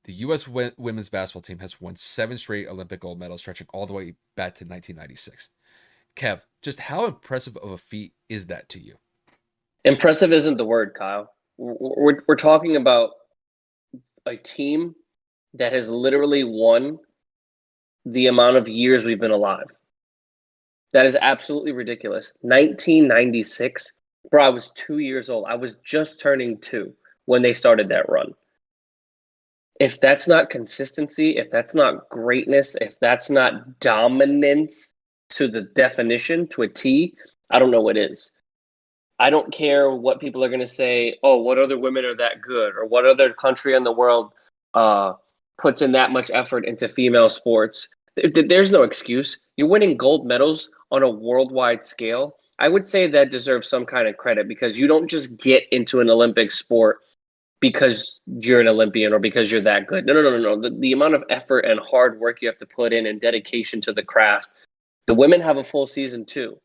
the U.S. Women's basketball team has won 7 straight Olympic gold medals, stretching all the way back to 1996. Kev, just how impressive of a feat is that to you? Impressive isn't the word, Kyle. We're talking about a team that has literally won the amount of years we've been alive. That is absolutely ridiculous. 1996, bro, I was 2 years old. I was just turning two when they started that run. If that's not consistency, if that's not greatness, if that's not dominance to the definition, to a T, I don't know what is. I don't care what people are going to say. Oh, what other women are that good, or what other country in the world uh, puts in that much effort into female sports. There's no excuse. You're winning gold medals on a worldwide scale. I would say that deserves some kind of credit because you don't just get into an Olympic sport because you're an Olympian or because you're that good. No, no, no, no, no. The amount of effort and hard work you have to put in and dedication to the craft. The women have a full season too.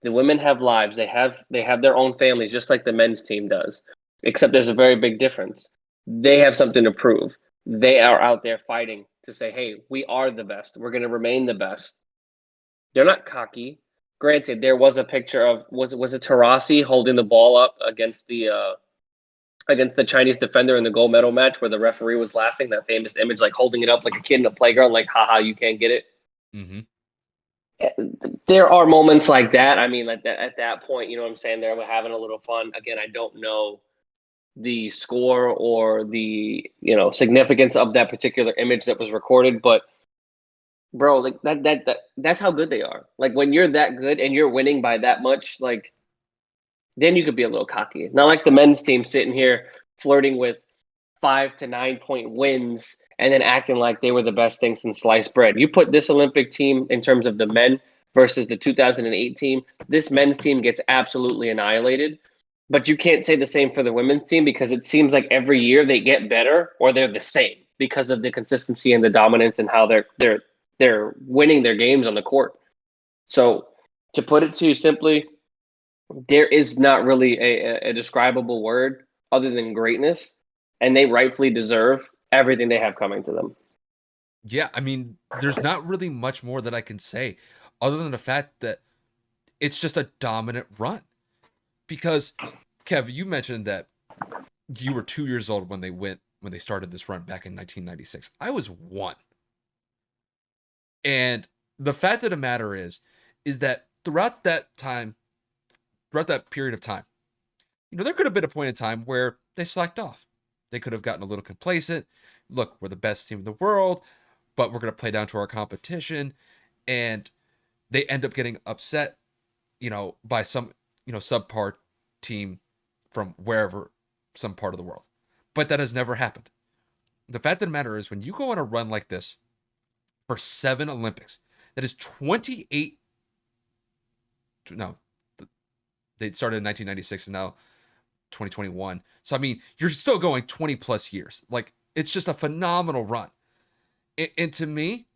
The women have lives. They have their own families, just like the men's team does. Except there's a very big difference. They have something to prove. They are out there fighting to say, "Hey, we are the best. We're going to remain the best." They're not cocky. Granted, there was a picture of was it Tarasi holding the ball up against the Chinese defender in the gold medal match where the referee was laughing. That famous image, like holding it up like a kid in a playground, like, "Haha, you can't get it." Mm-hmm. There are moments like that. I mean, like that at that point, you know what I'm saying? They're having a little fun. Again, I don't know the score or the significance of that particular image that was recorded, but bro, like that's how good they are. Like when you're that good and you're winning by that much, like then you could be a little cocky. Not like the men's team sitting here flirting with 5 to 9 point wins and then acting like they were the best thing since sliced bread. You put this Olympic team in terms of the men versus the 2008 team, this men's team gets absolutely annihilated. But you can't say the same for the women's team because it seems like every year they get better or they're the same because of the consistency and the dominance and how they're winning their games on the court. So to put it to you simply, there is not really a describable word other than greatness, and they rightfully deserve everything they have coming to them. Yeah, I mean, there's not really much more that I can say other than the fact that it's just a dominant run. Because, Kev, you mentioned that you were 2 years old when they started this run back in 1996. I was one. And the fact of the matter is that throughout that period of time, there could have been a point in time where they slacked off. They could have gotten a little complacent. Look, we're the best team in the world, but we're going to play down to our competition. And they end up getting upset, by some, subpar team from wherever, some part of the world. But that has never happened. The fact of the matter is, when you go on a run like this for 7 Olympics, that is 28. No, they started in 1996 and now 2021. So, I mean, you're still going 20 plus years. Like, it's just a phenomenal run. And to me,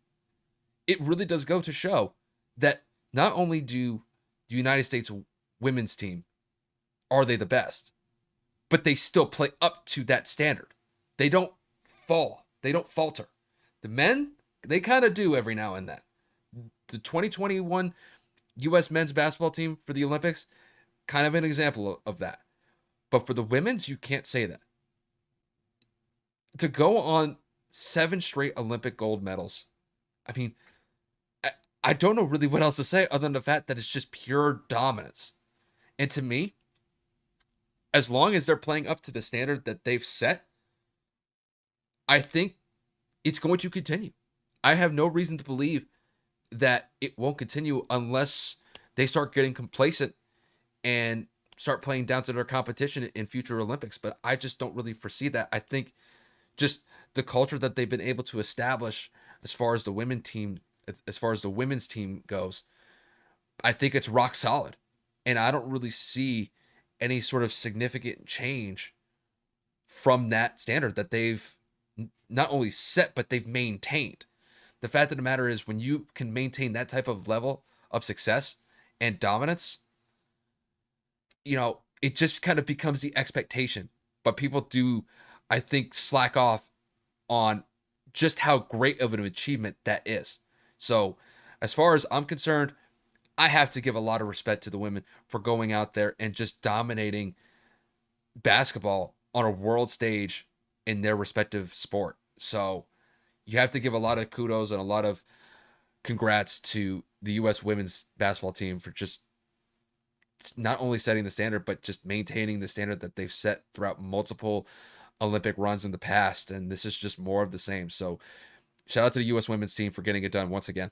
it really does go to show that not only do the United States women's team are they the best, but they still play up to that standard. They don't fall. They don't falter. The men, they kind of do every now and then. The 2021 U.S. men's basketball team for the Olympics, kind of an example of that. But for the women's, you can't say that. To go on 7 straight Olympic gold medals, I mean, I don't know really what else to say other than the fact that it's just pure dominance. And to me, as long as they're playing up to the standard that they've set, I think it's going to continue. I have no reason to believe that it won't continue unless they start getting complacent and start playing down to their competition in future Olympics. But I just don't really foresee that. I think just the culture that they've been able to establish as far as the women's team goes, I think it's rock solid. And I don't really see any sort of significant change from that standard that they've not only set, but they've maintained. The fact of the matter is, when you can maintain that type of level of success and dominance, it just kind of becomes the expectation. But people do, I think, slack off on just how great of an achievement that is. So, as far as I'm concerned, I have to give a lot of respect to the women for going out there and just dominating basketball on a world stage in their respective sport. So, you have to give a lot of kudos and a lot of congrats to the U.S. women's basketball team for just not only setting the standard, but just maintaining the standard that they've set throughout multiple Olympic runs in the past. And this is just more of the same. So, shout out to the U.S. women's team for getting it done once again.